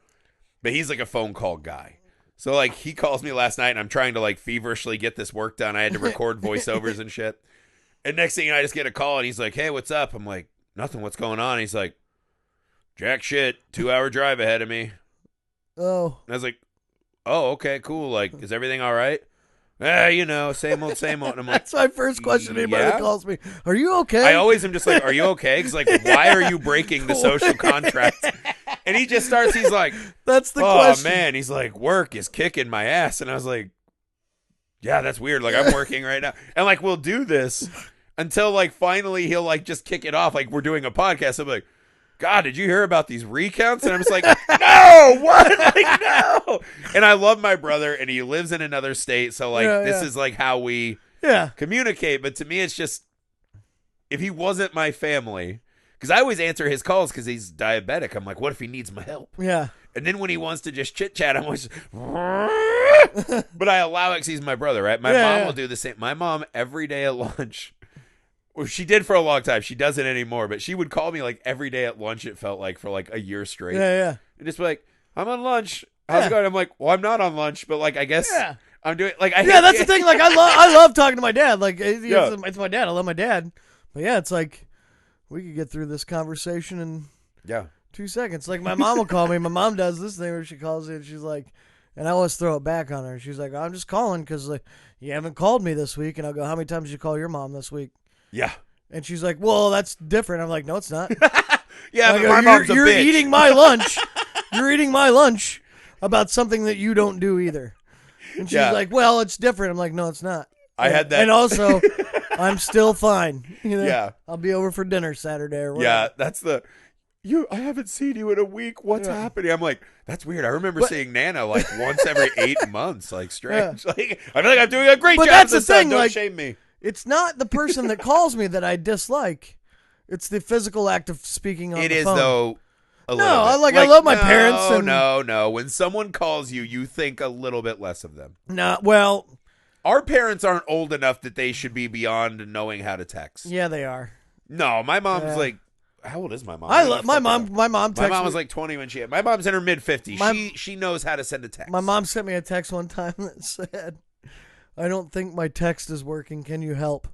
But he's like a phone call guy. So like he calls me last night and I'm trying to like feverishly get this work done. I had to record voiceovers and shit. And next thing I just get a call and he's like, hey, what's up? I'm like, nothing. What's going on? And he's like, jack shit, 2-hour drive ahead of me. Oh. And I was like, oh, okay, cool. Like, is everything all right? Same old, same old. And I'm like, That's my first question to anybody that calls me. Are you okay? I always am just like, are you okay? Because, like, why are you breaking the social contract? And he just starts, he's like, that's the question. Oh, man. He's like, work is kicking my ass. And I was like, yeah, that's weird. Like, I'm working right now. And, like, we'll do this until, like, finally he'll, like, just kick it off. Like, we're doing a podcast. I'm like, God, did you hear about these recounts? And I'm just like, no, what? Like, no. And I love my brother, and he lives in another state. So, like, this is, like, how we communicate. But to me, it's just, if he wasn't my family, because I always answer his calls because he's diabetic. I'm like, what if he needs my help? Yeah. And then when he wants to just chit-chat, I'm always, but I allow it because he's my brother, right? My mom will do the same. My mom, every day at lunch, well, she did for a long time. She doesn't anymore, but she would call me like every day at lunch, it felt like, for like a year straight. Yeah. And just be like, I'm on lunch. How's it going? I'm like, well, I'm not on lunch, but like, I guess I'm doing, like, that's the thing. Like, I love talking to my dad. Like, it's my dad. I love my dad. But yeah, it's like, we could get through this conversation in 2 seconds. Like, my mom will call me. My mom does this thing where she calls me and she's like, and I always throw it back on her. She's like, I'm just calling because, like, you haven't called me this week. And I'll go, how many times did you call your mom this week? Yeah. And she's like, well, that's different. I'm like, no, it's not. Yeah, but my mom's a you're bitch. eating my lunch. You're eating my lunch about something that you don't do either. And she's like, well, it's different. I'm like, no, it's not. I had that. And also, I'm still fine. Yeah. I'll be over for dinner Saturday or whatever. Yeah, that's I haven't seen you in a week. What's happening? I'm like, that's weird. I remember seeing Nana like once every 8 months. Like, strange. Yeah. Like, I feel like I'm doing a great job. But that's the thing. Don't like, shame me. It's not the person that calls me that I dislike. It's the physical act of speaking on the phone. It is, though. I love my parents. No. When someone calls you, you think a little bit less of them. No, well, our parents aren't old enough that they should be beyond knowing how to text. Yeah, they are. No, my mom's like, how old is my mom? My mom. My mom was like 20 when she. My mom's in her mid 50s. She knows how to send a text. My mom sent me a text one time that said, I don't think my text is working. Can you help?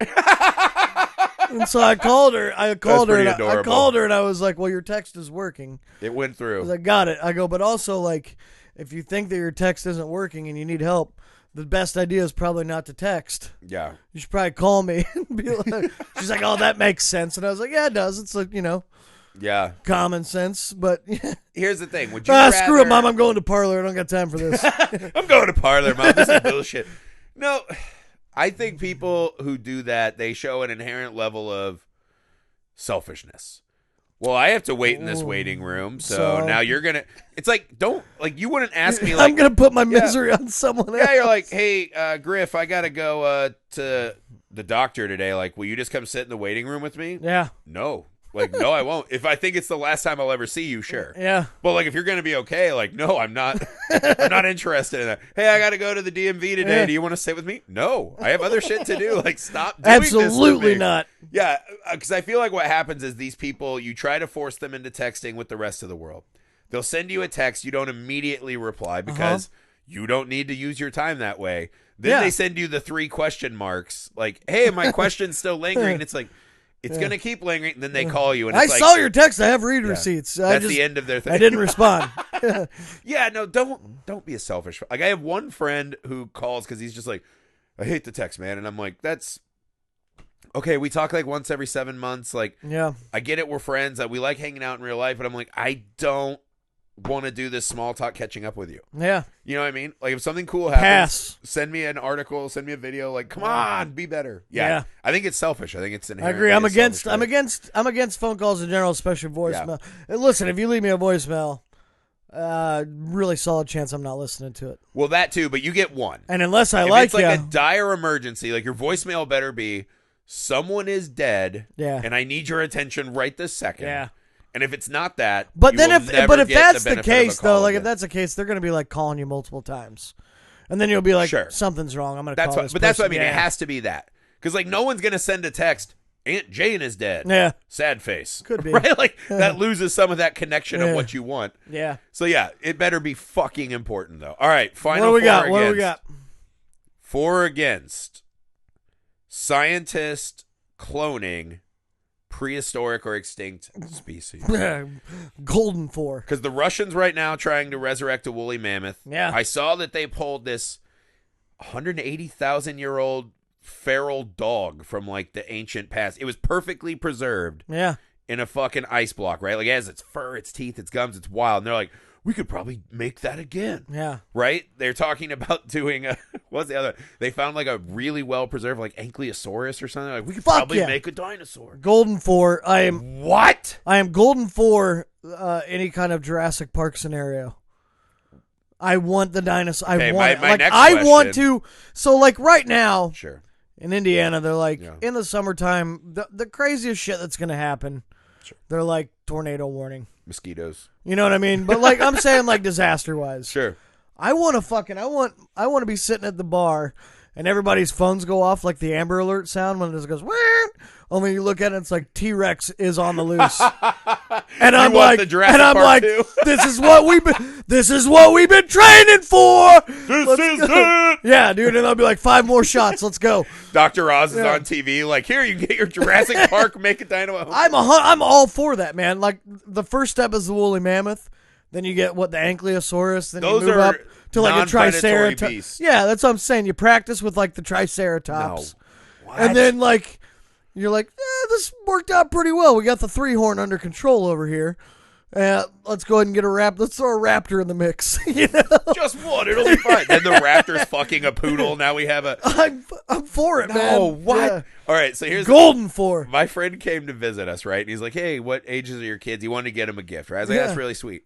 And so I called her. I called her and I was like, well, your text is working. It went through. I was like, got it. I go, but also, like, if you think that your text isn't working and you need help, the best idea is probably not to text. Yeah. You should probably call me and be like, she's like, oh, that makes sense. And I was like, yeah, it does. It's like, yeah, common sense. But here's the thing. Would you rather... screw it, Mom. I'm going to Parlor. I don't got time for this. I'm going to Parlor, Mom. This is bullshit. No, I think people who do that, they show an inherent level of selfishness. Well, I have to wait in this waiting room, so now you're going to... It's like, you wouldn't ask me, like... I'm going to put my misery on someone else. Yeah, you're like, hey, Griff, I got to go to the doctor today. Like, will you just come sit in the waiting room with me? Yeah. No. Like, no, I won't. If I think it's the last time I'll ever see you, sure. Yeah. But, like, if you're going to be okay, like, no, I'm not interested in that. Hey, I got to go to the DMV today. Yeah. Do you want to sit with me? No. I have other shit to do. Like, stop doing this to me. Absolutely not. Yeah, because I feel like what happens is these people, you try to force them into texting with the rest of the world. They'll send you a text. You don't immediately reply because you don't need to use your time that way. Then they send you the 3 question marks. Like, hey, my question's still lingering. And it's like, it's going to keep lingering. And then they call you. And I saw your text. I have read receipts. That's the end of their thing. I didn't respond. Yeah, no, don't be a selfish. Like, I have one friend who calls because he's just like, I hate the text, man. And I'm like, that's okay. We talk like once every 7 months. Like, I get it. We're friends. We like hanging out in real life. But I'm like, I don't want to do this small talk catching up with you. Yeah. You know what I mean? Like, if something cool happens, send me an article, send me a video. Like, come on, be better. Yeah. I think it's selfish. I think it's inherently I agree. I'm against phone calls in general, especially voicemail. Yeah. Listen, if you leave me a voicemail, really solid chance I'm not listening to it. Well, that too, but you get one. And unless I if it's like a dire emergency, like your voicemail better be someone is dead and I need your attention right this second. Yeah. And if it's not that, but if that's the case, though, like if that's the case, they're going to be like calling you multiple times, and then you'll be like, something's wrong. I'm going to call this person. But that's what I mean. It has to be that because like no one's going to send a text. Aunt Jane is dead. Yeah, sad face. Could be right. Like that loses some of that connection of what you want. Yeah. So it better be fucking important though. All right, final. What do we got? 4 against scientist cloning prehistoric or extinct species. Golden 4. Because the Russians right now trying to resurrect a woolly mammoth. Yeah. I saw that they pulled this 180,000-year-old feral dog from like the ancient past. It was perfectly preserved. Yeah. In a fucking ice block, right? Like it has its fur, its teeth, its gums, it's wild. And they're like, we could probably make that again. Yeah. Right? They're talking about doing what's the other? They found like a really well preserved like Ankylosaurus or something. Like we could probably make a dinosaur. Golden 4. I am golden for any kind of Jurassic Park scenario. I want the dinosaur. Okay, I want my next I question. want to. So like right now, Sure. in Indiana, they're like in the summertime, the craziest shit that's gonna happen. Sure. They're like tornado warning. Mosquitoes. You know what I mean? But like I'm saying, like disaster wise. Sure. I want to be sitting at the bar and everybody's phones go off like the Amber Alert sound when it just goes. Wah! Only you look at it, it's like T-Rex is on the loose. And I'm like, this is what we've been training for. This is it. Yeah, dude, and I'll be like 5 more shots. Let's go. Dr. Oz is on TV. Like, here you can get your Jurassic Park, make a dino. I'm all for that, man. Like the first step is the woolly mammoth. Then you get the Ankylosaurus. Then Those you move are up to like a non-predatory Triceratops. beasts. Yeah, that's what I'm saying. You practice with like the Triceratops. No. And then like you're like, this worked out pretty well. We got the 3-horn under control over here. Let's go ahead and get Let's throw a raptor in the mix. You know? Just one, it'll be fine. Then the raptor's fucking a poodle. Now we have a. I'm for it, man. Oh, what? Yeah. All right, so here's golden for. My friend came to visit us, right? And he's like, "Hey, what ages are your kids?" He wanted to get them a gift, right? I was like, "That's really sweet."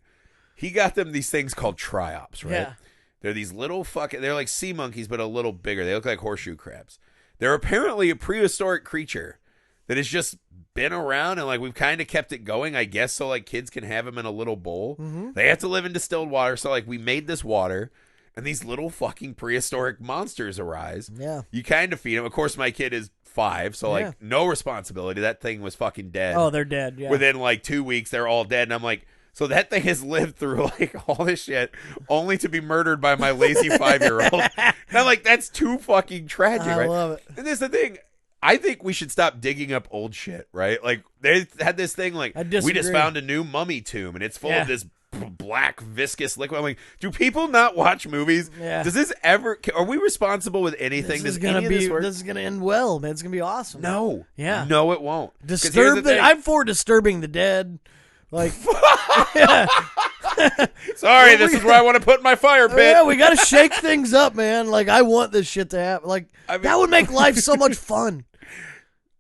He got them these things called triops, right? Yeah. They're these little they're like sea monkeys, but a little bigger. They look like horseshoe crabs. They're apparently a prehistoric creature that has just been around, and like we've kind of kept it going, I guess, so like kids can have them in a little bowl. Mm-hmm. They have to live in distilled water, so like we made this water, and these little fucking prehistoric monsters arise. Yeah. You kind of feed them. Of course, my kid is 5, so like no responsibility. That thing was fucking dead. Oh, they're dead, yeah. Within like 2 weeks, they're all dead, and I'm like, so that thing has lived through like all this shit only to be murdered by my lazy 5-year-old. And I'm like, that's too fucking tragic, right? I love it. And this is the thing. I think we should stop digging up old shit, right? Like they had this thing like we just found a new mummy tomb and it's full of this black viscous liquid. I'm like, do people not watch movies? Yeah. Does this ever? Are we responsible with anything? This is gonna end well, man. It's gonna be awesome. No. Yeah. No, it won't. I'm for disturbing the dead. Like, sorry, this is where I want to put my fire pit. Yeah, we got to shake things up, man. Like, I want this shit to happen. Like, that would make life so much fun.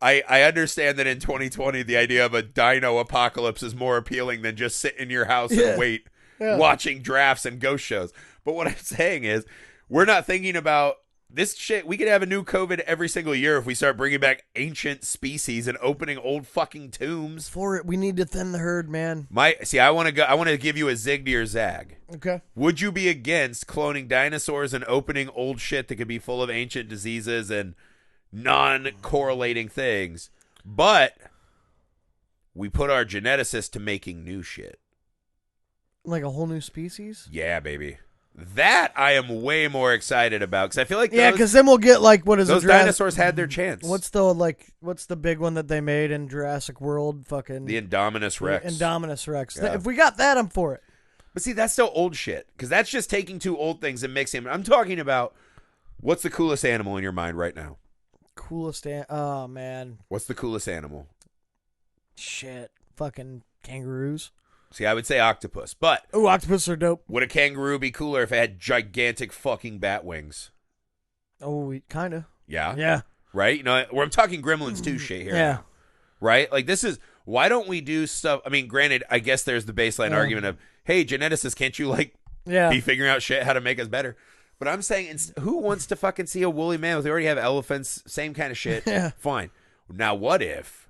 I understand that in 2020, the idea of a dino apocalypse is more appealing than just sit in your house and wait, watching drafts and ghost shows. But what I'm saying is, we're not thinking about this shit. We could have a new COVID every single year if we start bringing back ancient species and opening old fucking tombs. For it, we need to thin the herd, man. I want to give you a zig to your zag. Okay. Would you be against cloning dinosaurs and opening old shit that could be full of ancient diseases and non-correlating things, but we put our geneticists to making new shit? Like a whole new species? Yeah, baby. That I am way more excited about because I feel like because then we'll get like what is those dinosaurs had their chance. What's the big one that they made in Jurassic World? Fucking the Indominus Rex. Indominus Rex. Yeah. If we got that, I'm for it. But see, that's still old shit because that's just taking two old things and mixing them. I'm talking about what's the coolest animal in your mind right now? Oh man. What's the coolest animal? Shit. Fucking kangaroos. See, I would say octopus, but... Oh, octopus are dope. Would a kangaroo be cooler if it had gigantic fucking bat wings? Oh, kind of. Yeah? Yeah. Right? You know, I'm talking Gremlins 2 shit here. Yeah. Now, right? Like, this is... Why don't we do stuff... I mean, granted, I guess there's the baseline argument of, hey, geneticists, can't you, like, be figuring out shit how to make us better? But I'm saying, who wants to fucking see a woolly mammoth? We already have elephants, same kind of shit. Yeah. Fine. Now, what if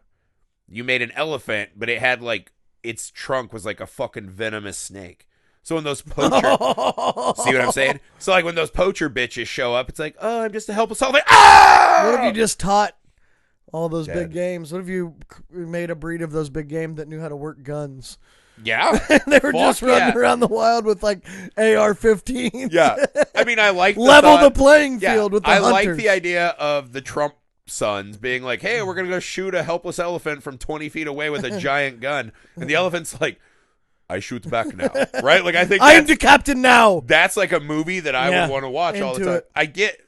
you made an elephant, but it had, like, its trunk was like a fucking venomous snake. So when those poacher... see what I'm saying? So like when those poacher bitches show up, it's like, oh, I'm just a helpless soldier. Like, ah! What if you just taught all those big games? What if you made a breed of those big game that knew how to work guns? Yeah. They were just running around the wild with like AR-15s. Yeah. I mean, I like the playing field with the hunters. I like the idea of the Trump sons being like, hey, we're going to go shoot a helpless elephant from 20 feet away with a giant gun. And the elephant's like, I shoot back now. Right? Like, I think I'm the captain now. That's like a movie that I would want to watch all the Into time. it. I get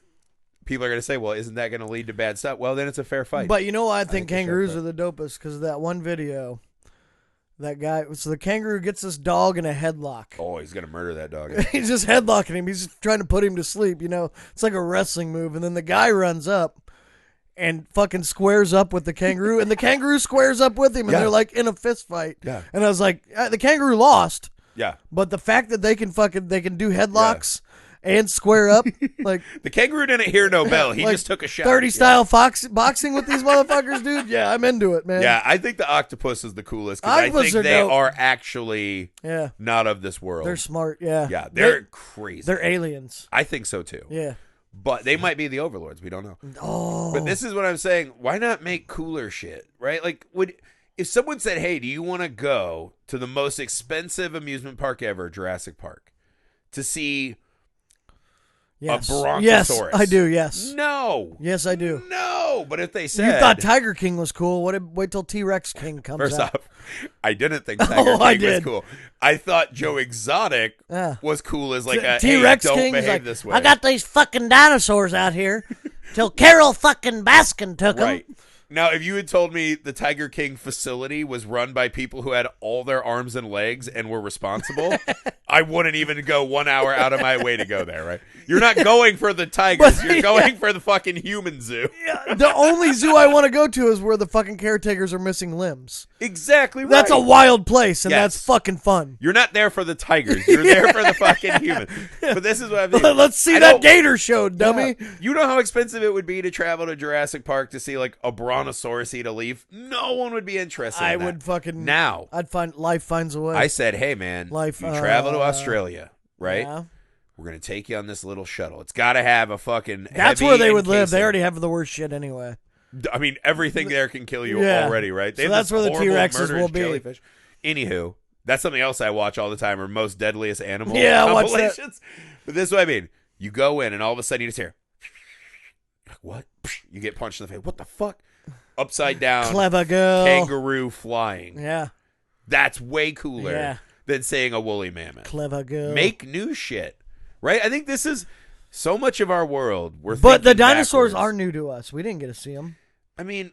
people are going to say, well, isn't that going to lead to bad stuff? Well, then it's a fair fight. But you know why I think it's a fair kangaroos fight. are the dopest? Because of that one video. That guy, so the kangaroo gets this dog in a headlock. Oh, he's going to murder that dog. He's just headlocking him. He's just trying to put him to sleep, you know. It's like a wrestling move. And then the guy runs up and fucking squares up with the kangaroo. And the kangaroo squares up with him. And they're like in a fist fight. Yeah. And I was like, the kangaroo lost. Yeah. But the fact that they can do headlocks and square up, like The kangaroo didn't hear no bell. He like just took a shot. 30 style boxing with these motherfuckers, dude. Yeah, I'm into it, man. Yeah, I think the octopus is the coolest because I Octopus think are they dope. are actually Yeah. not of this world. They're smart, yeah. Yeah, they're crazy. They're aliens. I think so too. Yeah. But they might be the overlords. We don't know. Oh. But this is what I'm saying. Why not make cooler shit, right? Like, if someone said, hey, do you want to go to the most expensive amusement park ever, Jurassic Park, to see Yes. a brontosaurus? Yes, I do, yes. No. Yes, I do. No. But if they said... You thought Tiger King was cool. Wait till T-Rex King comes First out. off, I didn't think Tiger I King was did. cool. I thought Joe Exotic Yeah. was cool as like a, T-Rex hey, don't King's behave like, this way. I got these fucking dinosaurs out here till Carol fucking Baskin took them. Right. Now, if you had told me the Tiger King facility was run by people who had all their arms and legs and were responsible, I wouldn't even go 1 hour out of my way to go there, right? You're not going for the tigers. You're going for the fucking human zoo. The only zoo I want to go to is where the fucking caretakers are missing limbs. Exactly right. That's a wild place, and Yes. that's fucking fun. You're not there for the tigers. You're there for the fucking human. But this is what I'm thinking. Let's see I that don't- gator show, dummy. Yeah. You know how expensive it would be to travel to Jurassic Park to see like a brontosaurus eat a leaf? No one would be interested in I that. would fucking... Now, I'd find life finds a way. I said, hey, man, Life, you travel to Australia, right? Yeah. We're going to take you on this little shuttle. It's got to have a fucking That's heavy where they would live. encasing. They already have the worst shit anyway. I mean, everything there can kill you Yeah. already, right? They So have that's this where the horrible, T-Rexes murderous will be. Jellyfish. Anywho, that's something else I watch all the time, or most deadliest animal Yeah, I watch that. compilations. But this is what I mean. You go in, and all of a sudden you just hear, what? You get punched in the face. What the fuck? Upside down, Clever girl. kangaroo flying. Yeah. That's way cooler Yeah. than saying a woolly mammoth. Clever girl. Make new shit, right? I think this is so much of our world. But the thinking dinosaurs backwards. are new to us. We didn't get to see them. I mean,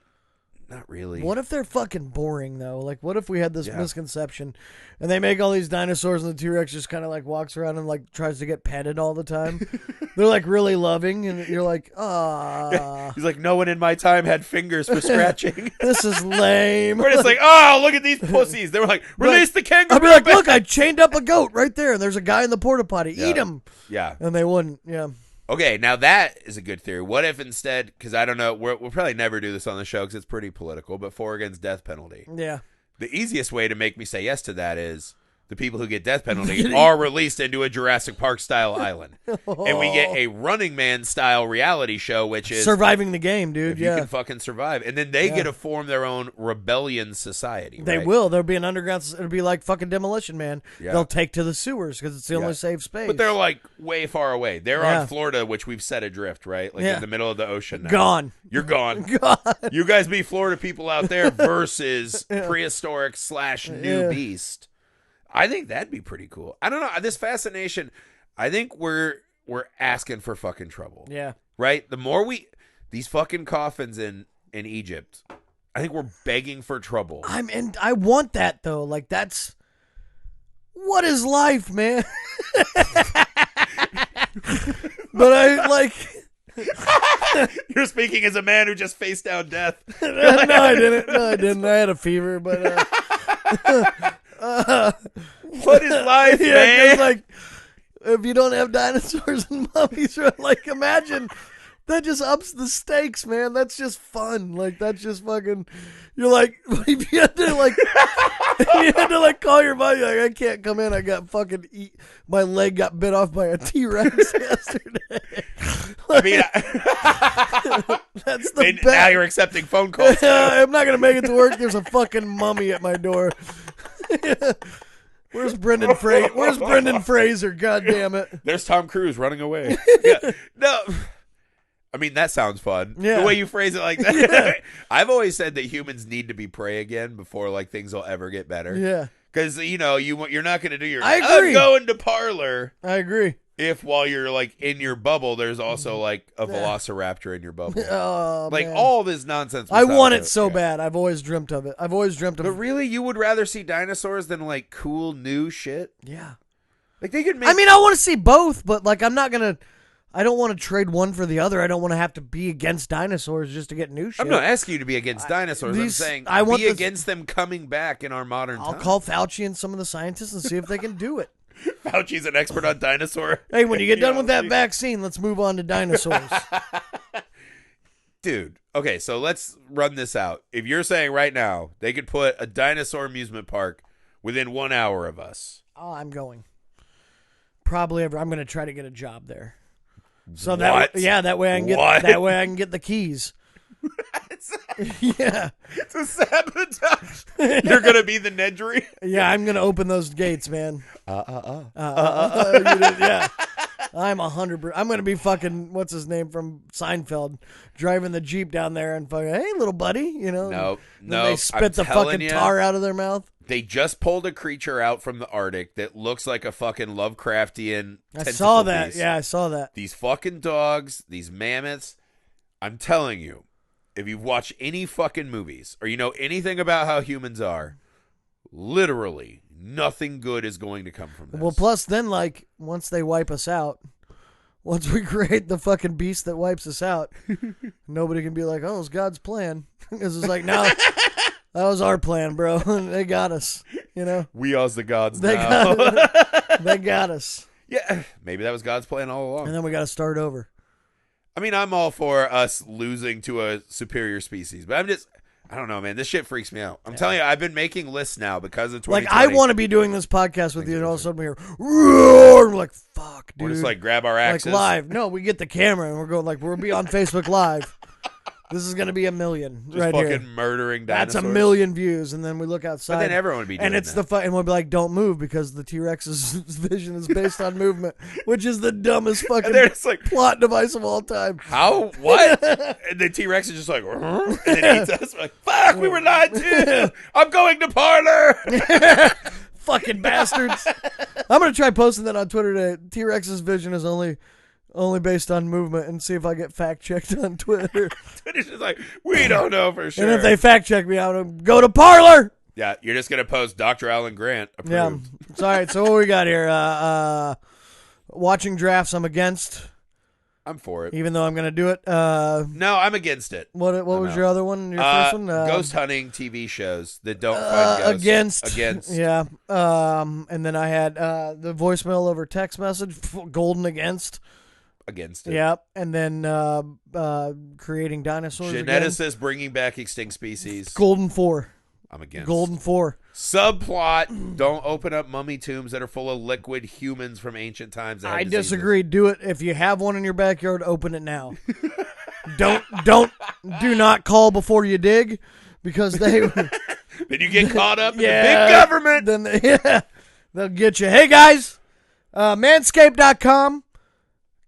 not really. What if they're fucking boring, though? Like, what if we had this Yeah. misconception and they make all these dinosaurs and the T-Rex just kind of like walks around and like tries to get petted all the time? They're like really loving and you're like, ah, He's like, no one in my time had fingers for scratching. this is lame. We're just like, oh, look at these pussies. They were like, release the kangaroo. I'd be like, back." look, I chained up a goat right there and there's a guy in the porta potty. Yeah. Eat him. Yeah. And they wouldn't. Yeah. Okay, now that is a good theory. What if instead, because I don't know, we'll probably never do this on the show because it's pretty political, but for or against death penalty. Yeah. The easiest way to make me say yes to that is the people who get death penalty are released into a Jurassic Park style island. And we get a Running Man style reality show, which is Surviving the game, dude. if Yeah. you can fucking survive. And then they get to form their own rebellion society. They right? will. There'll be an underground. It'll be like fucking Demolition Man. Yeah. They'll take to the sewers because it's the only safe space. But they're like way far away. They're Yeah. on Florida, which we've set adrift, right? Like Yeah. in the middle of the ocean now. Gone. You're gone. God. You guys be Florida people out there versus prehistoric / new Yeah. beast. I think that'd be pretty cool. I don't know. This fascination, I think we're asking for fucking trouble. Yeah. Right? The more these fucking coffins in Egypt, I think we're begging for trouble. I want that though. Like that's what is life, man. But I like You're speaking as a man who just faced down death. no, I didn't. No, I didn't. I had a fever, but What is life, yeah, 'cause, man? like if you don't have dinosaurs and mummies, like imagine that just ups the stakes, man. That's just fun. Like that's just fucking. You're like if you had to like you had to like call your buddy like I can't come in. I got fucking my leg got bit off by a T-Rex yesterday. I mean, That's the now best. you're accepting phone calls. I'm not gonna make it to work. There's a fucking mummy at my door. Where's Brendan Fraser? Where's Brendan Fraser? God damn it! There's Tom Cruise running away. Yeah. No, I mean, that sounds fun. Yeah. The way you phrase it like that. I've always said that humans need to be prey again before like things will ever get better. Yeah. Because, you're not going to do your, I agree. I'm going to parlor. I agree. If while you're like in your bubble, there's also like a velociraptor in your bubble. Oh, like man. all this nonsense. I want it so bad. I've always dreamt of it. But really, you would rather see dinosaurs than like cool new shit? Yeah. Like they could make. I mean, I want to see both, but like I don't want to trade one for the other. I don't want to have to be against dinosaurs just to get new shit. I'm not asking you to be against dinosaurs. I'm saying be against them coming back in our modern time. I'll call Fauci and some of the scientists and see if they can do it. Fauci's an expert on dinosaur. Hey, when you get done with that vaccine, let's move on to dinosaurs. Dude, okay, so let's run this out. If you're saying right now they could put a dinosaur amusement park within 1 hour of us. Oh, I'm going. Probably ever. I'm going to try to get a job there. So What? that way I can get the keys. Yeah. It's a sabotage. You're going to be the Nedry? Yeah, I'm going to open those gates, man. Yeah. I'm 100%. I'm going to be fucking, what's his name from Seinfeld, driving the Jeep down there and fucking, hey, little buddy, No. They spit the fucking tar out of their mouth. They just pulled a creature out from the Arctic that looks like a fucking Lovecraftian I saw tentacle that. beast. Yeah, I saw that. These fucking dogs, these mammoths. I'm telling you, if you've watched any fucking movies or you know anything about how humans are, literally nothing good is going to come from this. Well, plus then, like, once they wipe us out, once we create the fucking beast that wipes us out, nobody can be like, oh, it was God's plan. Because it's like, no, that was our plan, bro. They got us, We as the gods They now. They got us. Yeah, maybe that was God's plan all along. And then we got to start over. I mean, I'm all for us losing to a superior species, but I don't know, man. This shit freaks me out. I'm telling you, I've been making lists now because of 2020. Like, I want to be doing this podcast with you, and all of a sudden we hear, roar! I'm like, fuck, dude. We're just like, grab our axes. Like, live. No, we get the camera, and we're going, like, we'll be on Facebook Live. This is going to be 1 million just right fucking here. murdering dinosaurs. That's 1 million views, and then we look outside. But then everyone would be doing and it's that. and we'll be like, don't move, because the T-Rex's vision is based on movement, which is the dumbest fucking like, plot device of all time. How? What? And the T-Rex is just like, and then eats us. We're like, fuck, we were lied to. I'm going to parlor. Fucking bastards. I'm going to try posting that on Twitter today. T-Rex's vision is only based on movement, and see if I get fact-checked on Twitter. Twitter's just like, we don't know for sure. And if they fact-check me, I'm going to go to parlor. Yeah, you're just going to post Dr. Alan Grant approved. Yeah. It's all right. So what we got here? Watching drafts, I'm against. I'm for it. Even though I'm going to do it. No, I'm against it. What was your other one? Your first one? Ghost hunting TV shows that don't find ghosts. Against. Yeah. And then I had the voicemail over text message, golden against. Against it. Yep. And then creating dinosaurs Geneticists bringing back extinct species. Golden 4. I'm against. Golden 4. Subplot, don't open up mummy tombs that are full of liquid humans from ancient times. That I have diseases. disagree. Do it. If you have one in your backyard, open it now. Do not call before you dig, because they then you get caught up in the big government. Then they'll get you. Hey guys, manscape.com,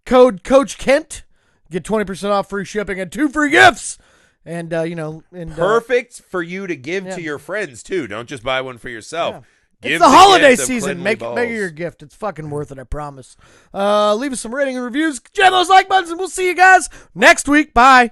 code Coach Kent, get 20% off, free shipping, and 2 free gifts. And Perfect for you to give to your friends too. Don't just buy one for yourself. Yeah. It's the holiday season. Make it your gift. It's fucking worth it, I promise. Leave us some rating and reviews. Jam those like buttons, and we'll see you guys next week. Bye.